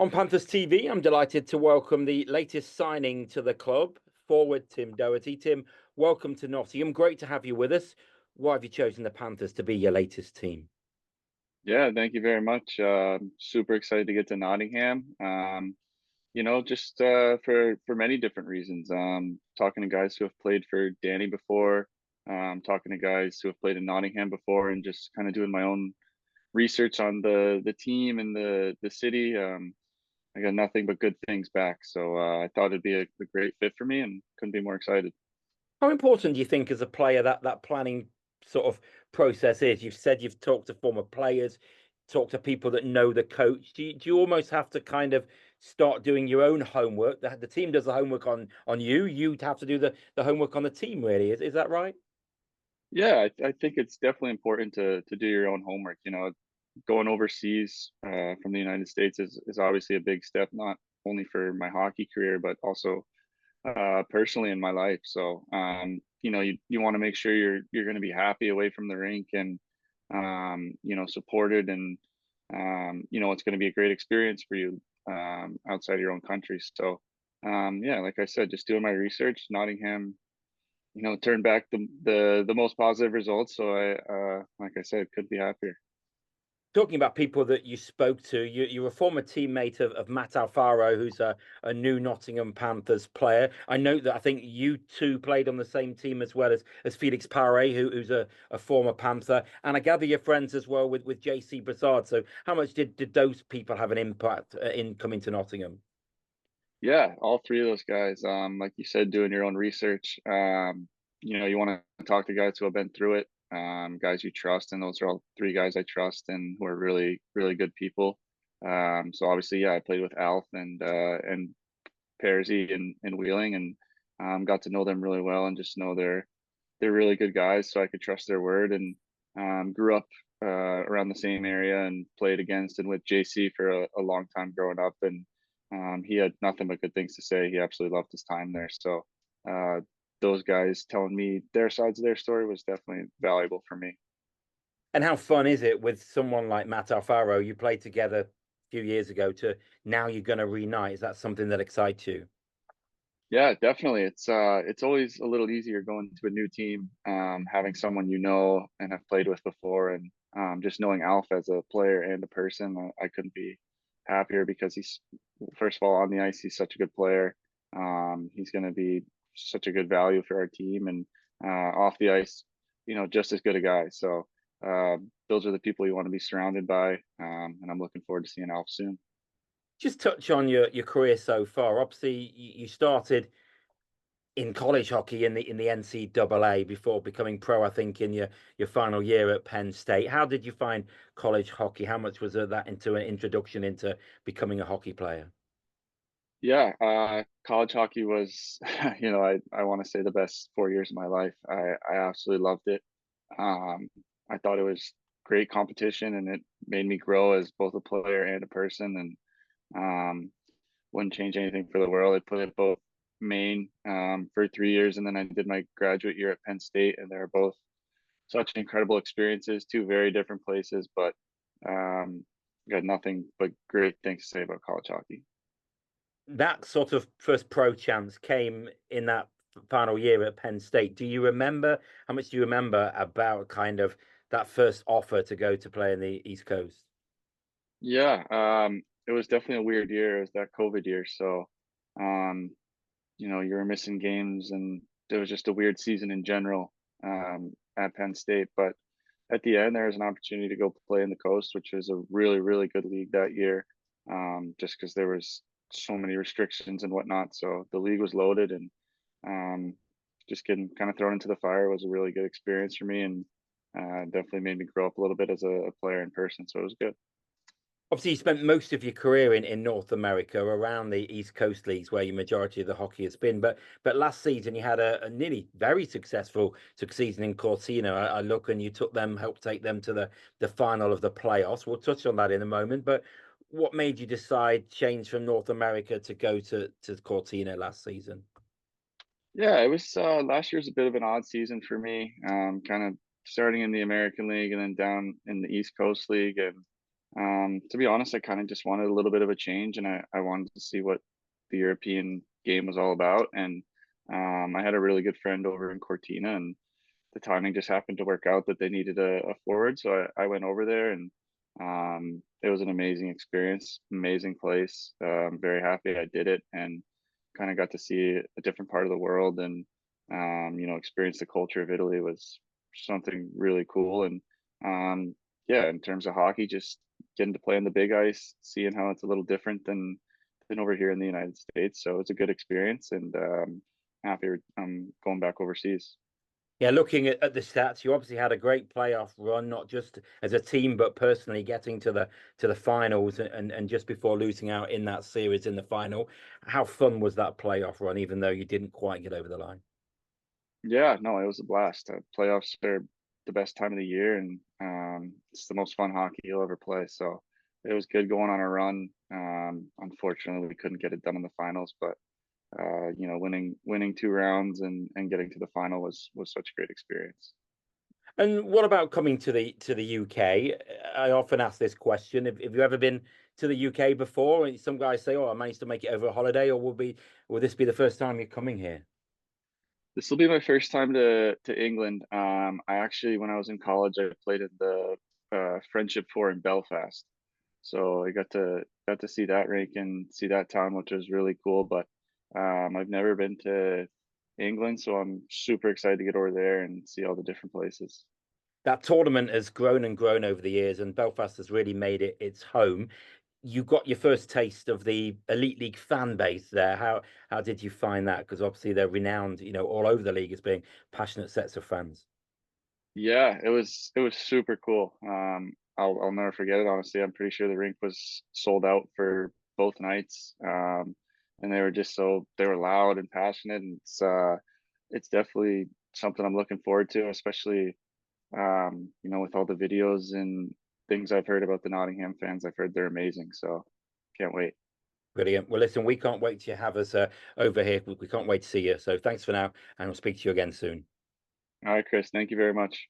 On Panthers TV, I'm delighted to welcome the latest signing to the club, forward Tim Doherty. Tim, welcome to Nottingham. Great to have you with us. Why have you chosen the Panthers to be your latest team? Yeah, thank you very much. Super excited to get to Nottingham. Just for many different reasons. Talking to guys who have played for Danny before, talking to guys who have played in Nottingham before, and just kind of doing my own research on the team and the city. I got nothing but good things back, so I thought it'd be a great fit for me, and couldn't be more excited. How important do you think as a player that planning sort of process is? You've said you've talked to former players, talked to people that know the coach. Do you almost have to kind of start doing your own homework? The team does the homework on you. You'd have to do the homework on the team, really. Is that right? Yeah, I think it's definitely important to do your own homework. Going overseas from the United States is obviously a big step, not only for my hockey career, but also personally in my life. So, you want to make sure you're going to be happy away from the rink and, supported and, it's going to be a great experience for you outside your own country. So, yeah, like I said, just doing my research, Nottingham, turned back the most positive results. So like I said, could be happier. Talking about people that you spoke to, you're a former teammate of Matt Alfaro, who's a new Nottingham Panthers player. I know that I think you two played on the same team as well as Felix, who's a former Panther. And I gather you're friends as well with JC Brassard. So how much did those people have an impact in coming to Nottingham? Yeah, all three of those guys. Like you said, doing your own research. You want to talk to guys who have been through it, guys you trust, and those are all three guys I trust and who are really, really good people. So obviously, yeah, I played with Alf and Persy and Wheeling, and got to know them really well, and just know they're really good guys, so I could trust their word. And grew up around the same area and played against and with JC for a long time growing up, and he had nothing but good things to say. He absolutely loved his time there. So uh, those guys telling me their sides of their story was definitely valuable for me. And how fun is it with someone like Matt Alfaro? You played together a few years ago to now you're going to reunite. Is that something that excites you? Yeah, definitely. It's always a little easier going to a new team, having someone you know and have played with before, and just knowing Alf as a player and a person. I couldn't be happier because he's, first of all, on the ice, he's such a good player. He's going to be such a good value for our team, and off the ice, just as good a guy. So those are the people you want to be surrounded by, and I'm looking forward to seeing Alf soon. Just touch on your career so far. Obviously, you started in college hockey in the NCAA before becoming pro. I think in your final year at Penn State. How did you find college hockey? How much was that into an introduction into becoming a hockey player? Yeah, college hockey was, I want to say the best 4 years of my life. I absolutely loved it. Um, I thought it was great competition, and it made me grow as both a player and a person. And wouldn't change anything for the world. I played at both Maine for 3 years, and then I did my graduate year at Penn State, and they're both such incredible experiences. Two very different places, but um, got nothing but great things to say about college hockey. That sort of first pro chance came in that final year at Penn State. Do you remember how much do you remember about kind of that first offer to go to play in the East Coast? Yeah, it was definitely a weird year. It was that COVID year, so um, you were missing games, and it was just a weird season in general at Penn State. But at the end, there was an opportunity to go play in the Coast, which was a really, really good league that year, just because there was so many restrictions and whatnot. So the league was loaded, and um, just getting kind of thrown into the fire was a really good experience for me, and definitely made me grow up a little bit as a player in person. So it was good. Obviously, you spent most of your career in North America around the East Coast leagues where your majority of the hockey has been. But last season you had a nearly very successful season in Cortina. I look and you took them, helped take them to the final of the playoffs. We'll touch on that in a moment. But what made you decide change from North America to go to Cortina last season? Yeah, it was last year's a bit of an odd season for me. Kind of starting in the American League and then down in the East Coast League, and To be honest, I kind of just wanted a little bit of a change, and I wanted to see what the European game was all about. And I had a really good friend over in Cortina, and the timing just happened to work out that they needed a forward. So I went over there, and it was an amazing experience, amazing place. I'm very happy I did it, and kind of got to see a different part of the world, and experience the culture of Italy was something really cool. And yeah, in terms of hockey, just getting to play on the big ice, seeing how it's a little different than over here in the United States. So it's a good experience, and happy I'm going back overseas. Yeah, looking at the stats, you obviously had a great playoff run, not just as a team, but personally getting to the finals and just before losing out in that series in the final. How fun was that playoff run, even though you didn't quite get over the line? Yeah, no, it was a blast. Playoffs are the best time of the year, and it's the most fun hockey you'll ever play. So it was good going on a run. Unfortunately, we couldn't get it done in the finals, but winning 2 rounds and getting to the final was such a great experience. And what about coming to the UK? I often ask this question. Have you ever been to the UK before? And some guys say, "Oh, I managed to make it over a holiday," or will this be the first time you're coming here? This will be my first time to England. I actually, when I was in college, I played in the Friendship Four in Belfast, so I got to see that rink and see that town, which was really cool. But I've never been to England, so I'm super excited to get over there and see all the different places. That tournament has grown and grown over the years, and Belfast has really made it its home. You got your first taste of the Elite League fan base there. How did you find that? Because obviously they're renowned, all over the league as being passionate sets of fans. Yeah, it was super cool. I'll never forget it. Honestly, I'm pretty sure the rink was sold out for both nights. And they were just they were loud and passionate, and it's definitely something I'm looking forward to, especially with all the videos and things I've heard about the Nottingham fans. I've heard they're amazing, so can't wait. Brilliant. Well, listen, we can't wait to have us over here. We can't wait to see you. So thanks for now, and I'll speak to you again soon. All right, Chris, thank you very much.